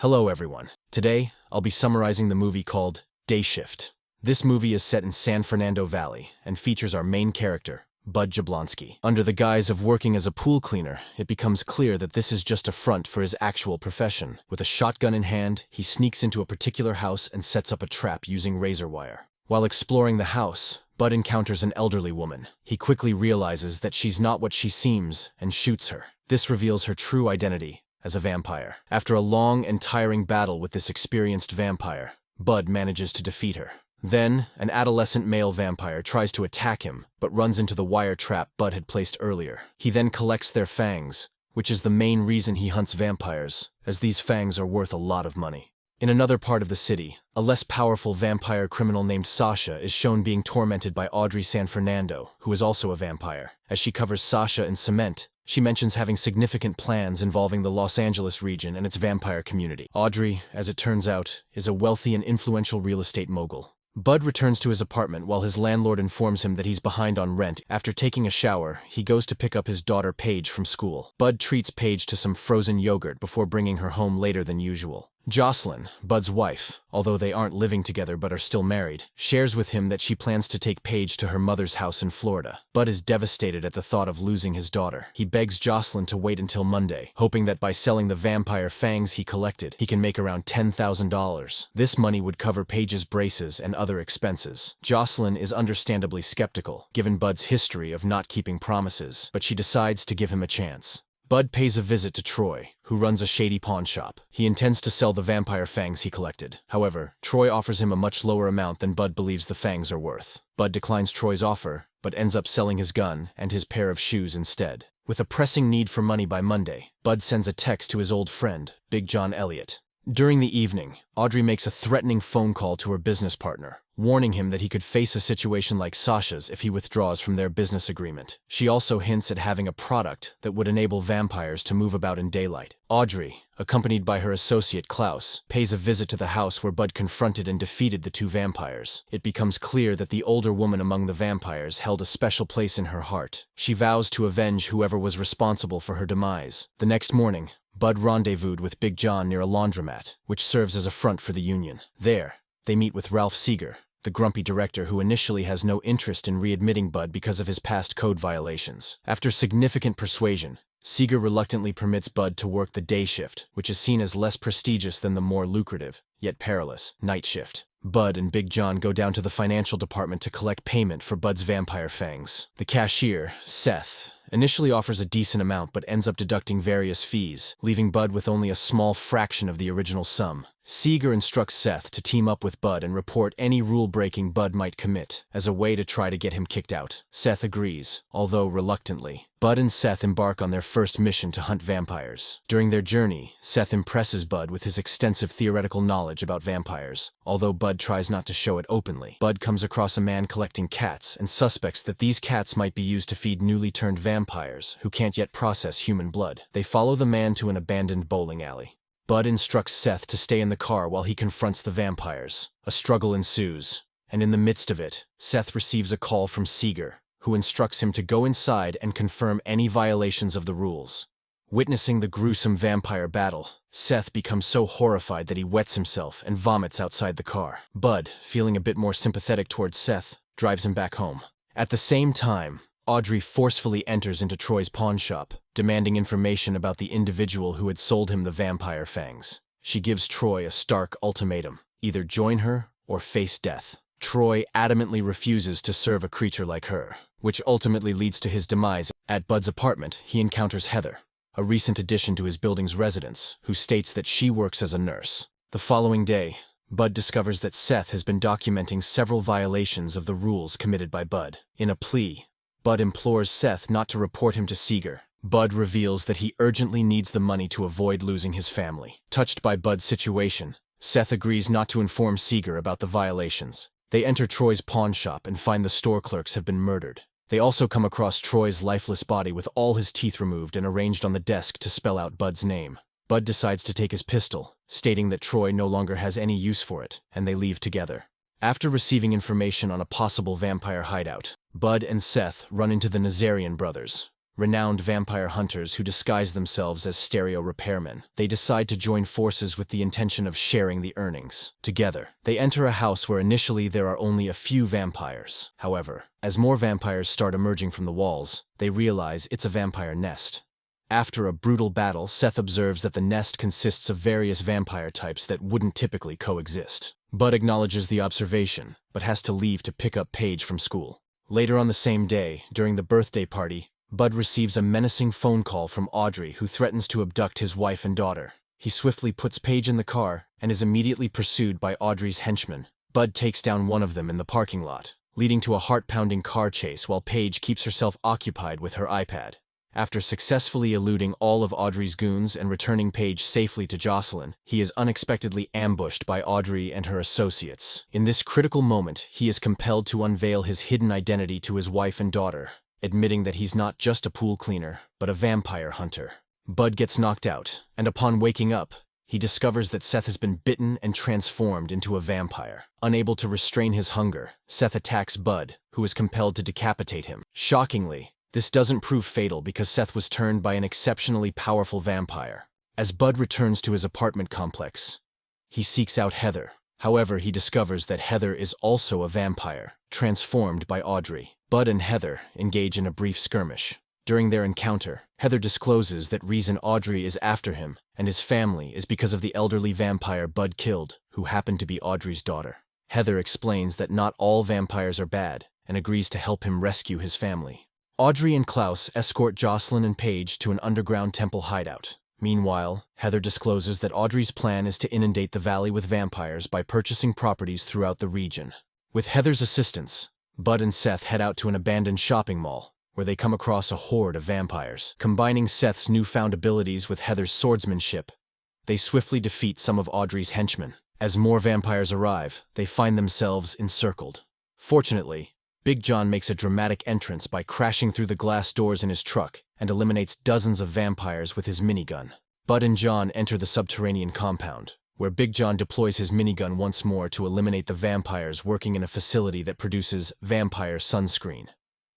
Hello everyone. Today, I'll be summarizing the movie called Day Shift. This movie is set in San Fernando Valley and features our main character, Bud Jablonski. Under the guise of working as a pool cleaner, it becomes clear that this is just a front for his actual profession. With a shotgun in hand, he sneaks into a particular house and sets up a trap using razor wire. While exploring the house, Bud encounters an elderly woman. He quickly realizes that she's not what she seems and shoots her. This reveals her true identity as a vampire. After a long and tiring battle with this experienced vampire, Bud manages to defeat her. Then, an adolescent male vampire tries to attack him, but runs into the wire trap Bud had placed earlier. He then collects their fangs, which is the main reason he hunts vampires, as these fangs are worth a lot of money. In another part of the city, a less powerful vampire criminal named Sasha is shown being tormented by San Fernando, who is also a vampire. As she covers Sasha in cement, she mentions having significant plans involving the Los Angeles region and its vampire community. Audrey, as it turns out, is a wealthy and influential real estate mogul. Bud returns to his apartment while his landlord informs him that he's behind on rent. After taking a shower, he goes to pick up his daughter Paige from school. Bud treats Paige to some frozen yogurt before bringing her home later than usual. Jocelyn, Bud's wife, although they aren't living together but are still married, shares with him that she plans to take Paige to her mother's house in Florida. Bud is devastated at the thought of losing his daughter. He begs Jocelyn to wait until Monday, hoping that by selling the vampire fangs he collected, he can make around $10,000. This money would cover Paige's braces and other expenses. Jocelyn is understandably skeptical, given Bud's history of not keeping promises, but she decides to give him a chance. Bud pays a visit to Troy, who runs a shady pawn shop. He intends to sell the vampire fangs he collected. However, Troy offers him a much lower amount than Bud believes the fangs are worth. Bud declines Troy's offer, but ends up selling his gun and his pair of shoes instead. With a pressing need for money by Monday, Bud sends a text to his old friend, Big John Elliott. During the evening, Audrey makes a threatening phone call to her business partner, warning him that he could face a situation like Sasha's if he withdraws from their business agreement. She also hints at having a product that would enable vampires to move about in daylight. Audrey, accompanied by her associate Klaus, pays a visit to the house where Bud confronted and defeated the two vampires. It becomes clear that the older woman among the vampires held a special place in her heart. She vows to avenge whoever was responsible for her demise. The next morning, Bud rendezvoused with Big John near a laundromat, which serves as a front for the union. There, they meet with Ralph Seeger, the grumpy director who initially has no interest in readmitting Bud because of his past code violations. After significant persuasion, Seeger reluctantly permits Bud to work the day shift, which is seen as less prestigious than the more lucrative, yet perilous, night shift. Bud and Big John go down to the financial department to collect payment for Bud's vampire fangs. The cashier, Seth, initially offers a decent amount but ends up deducting various fees, leaving Bud with only a small fraction of the original sum. Seeger instructs Seth to team up with Bud and report any rule-breaking Bud might commit, as a way to try to get him kicked out. Seth agrees, although reluctantly. Bud and Seth embark on their first mission to hunt vampires. During their journey, Seth impresses Bud with his extensive theoretical knowledge about vampires, although Bud tries not to show it openly. Bud comes across a man collecting cats and suspects that these cats might be used to feed newly turned vampires who can't yet process human blood. They follow the man to an abandoned bowling alley. Bud instructs Seth to stay in the car while he confronts the vampires. A struggle ensues, and in the midst of it, Seth receives a call from Seeger, who instructs him to go inside and confirm any violations of the rules. Witnessing the gruesome vampire battle, Seth becomes so horrified that he wets himself and vomits outside the car. Bud, feeling a bit more sympathetic towards Seth, drives him back home. At the same time, Audrey forcefully enters into Troy's pawn shop, demanding information about the individual who had sold him the vampire fangs. She gives Troy a stark ultimatum: either join her or face death. Troy adamantly refuses to serve a creature like her, which ultimately leads to his demise. At Bud's apartment, he encounters Heather, a recent addition to his building's residence, who states that she works as a nurse. The following day, Bud discovers that Seth has been documenting several violations of the rules committed by Bud. In a plea, Bud implores Seth not to report him to Seeger. Bud reveals that he urgently needs the money to avoid losing his family. Touched by Bud's situation, Seth agrees not to inform Seeger about the violations. They enter Troy's pawn shop and find the store clerks have been murdered. They also come across Troy's lifeless body with all his teeth removed and arranged on the desk to spell out Bud's name. Bud decides to take his pistol, stating that Troy no longer has any use for it, and they leave together. After receiving information on a possible vampire hideout, Bud and Seth run into the Nazarian brothers, renowned vampire hunters who disguise themselves as stereo repairmen. They decide to join forces with the intention of sharing the earnings. Together, they enter a house where initially there are only a few vampires. However, as more vampires start emerging from the walls, they realize it's a vampire nest. After a brutal battle, Seth observes that the nest consists of various vampire types that wouldn't typically coexist. Bud acknowledges the observation, but has to leave to pick up Paige from school. Later on the same day, during the birthday party, Bud receives a menacing phone call from Audrey, who threatens to abduct his wife and daughter. He swiftly puts Paige in the car and is immediately pursued by Audrey's henchmen. Bud takes down one of them in the parking lot, leading to a heart-pounding car chase while Paige keeps herself occupied with her iPad. After successfully eluding all of Audrey's goons and returning Paige safely to Jocelyn, he is unexpectedly ambushed by Audrey and her associates. In this critical moment, he is compelled to unveil his hidden identity to his wife and daughter, admitting that he's not just a pool cleaner, but a vampire hunter. Bud gets knocked out, and upon waking up, he discovers that Seth has been bitten and transformed into a vampire. Unable to restrain his hunger, Seth attacks Bud, who is compelled to decapitate him. Shockingly, this doesn't prove fatal because Seth was turned by an exceptionally powerful vampire. As Bud returns to his apartment complex, he seeks out Heather. However, he discovers that Heather is also a vampire, transformed by Audrey. Bud and Heather engage in a brief skirmish. During their encounter, Heather discloses that reason Audrey is after him and his family is because of the elderly vampire Bud killed, who happened to be Audrey's daughter. Heather explains that not all vampires are bad and agrees to help him rescue his family. Audrey and Klaus escort Jocelyn and Paige to an underground temple hideout. Meanwhile, Heather discloses that Audrey's plan is to inundate the valley with vampires by purchasing properties throughout the region. With Heather's assistance, Bud and Seth head out to an abandoned shopping mall, where they come across a horde of vampires. Combining Seth's newfound abilities with Heather's swordsmanship, they swiftly defeat some of Audrey's henchmen. As more vampires arrive, they find themselves encircled. Fortunately, Big John makes a dramatic entrance by crashing through the glass doors in his truck and eliminates dozens of vampires with his minigun. Bud and John enter the subterranean compound, where Big John deploys his minigun once more to eliminate the vampires working in a facility that produces vampire sunscreen.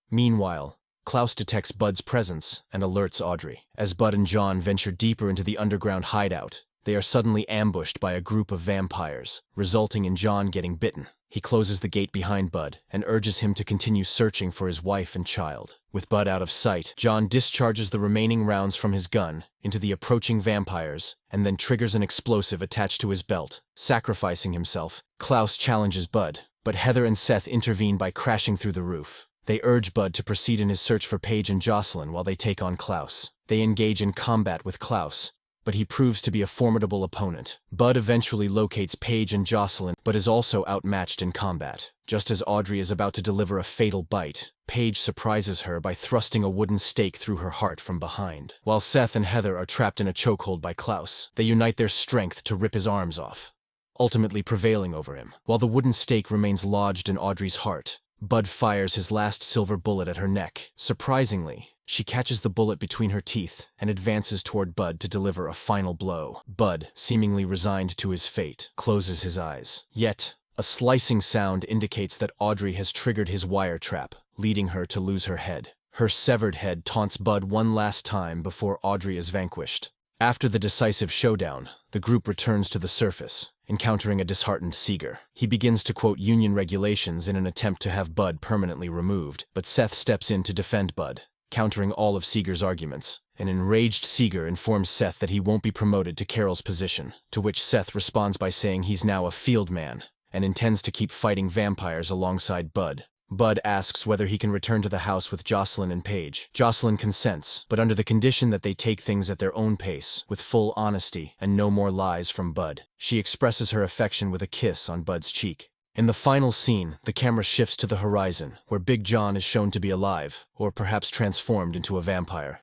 Meanwhile, Klaus detects Bud's presence and alerts Audrey. As Bud and John venture deeper into the underground hideout, they are suddenly ambushed by a group of vampires, resulting in John getting bitten. He closes the gate behind Bud and urges him to continue searching for his wife and child. With Bud out of sight, John discharges the remaining rounds from his gun into the approaching vampires and then triggers an explosive attached to his belt, sacrificing himself. Klaus challenges Bud, but Heather and Seth intervene by crashing through the roof. They urge Bud to proceed in his search for Paige and Jocelyn while they take on Klaus. They engage in combat with Klaus, but he proves to be a formidable opponent. Bud eventually locates Paige and Jocelyn, but is also outmatched in combat. Just as Audrey is about to deliver a fatal bite, Paige surprises her by thrusting a wooden stake through her heart from behind. While Seth and Heather are trapped in a chokehold by Klaus, they unite their strength to rip his arms off, ultimately prevailing over him. While the wooden stake remains lodged in Audrey's heart, Bud fires his last silver bullet at her neck. Surprisingly, she catches the bullet between her teeth and advances toward Bud to deliver a final blow. Bud, seemingly resigned to his fate, closes his eyes. Yet, a slicing sound indicates that Audrey has triggered his wire trap, leading her to lose her head. Her severed head taunts Bud one last time before Audrey is vanquished. After the decisive showdown, the group returns to the surface, encountering a disheartened Seeger. He begins to quote union regulations in an attempt to have Bud permanently removed, but Seth steps in to defend Bud, countering all of Seeger's arguments. An enraged Seeger informs Seth that he won't be promoted to Carol's position, to which Seth responds by saying he's now a field man and intends to keep fighting vampires alongside Bud. Bud asks whether he can return to the house with Jocelyn and Paige. Jocelyn consents, but under the condition that they take things at their own pace, with full honesty and no more lies from Bud. She expresses her affection with a kiss on Bud's cheek. In the final scene, the camera shifts to the horizon, where Big John is shown to be alive, or perhaps transformed into a vampire.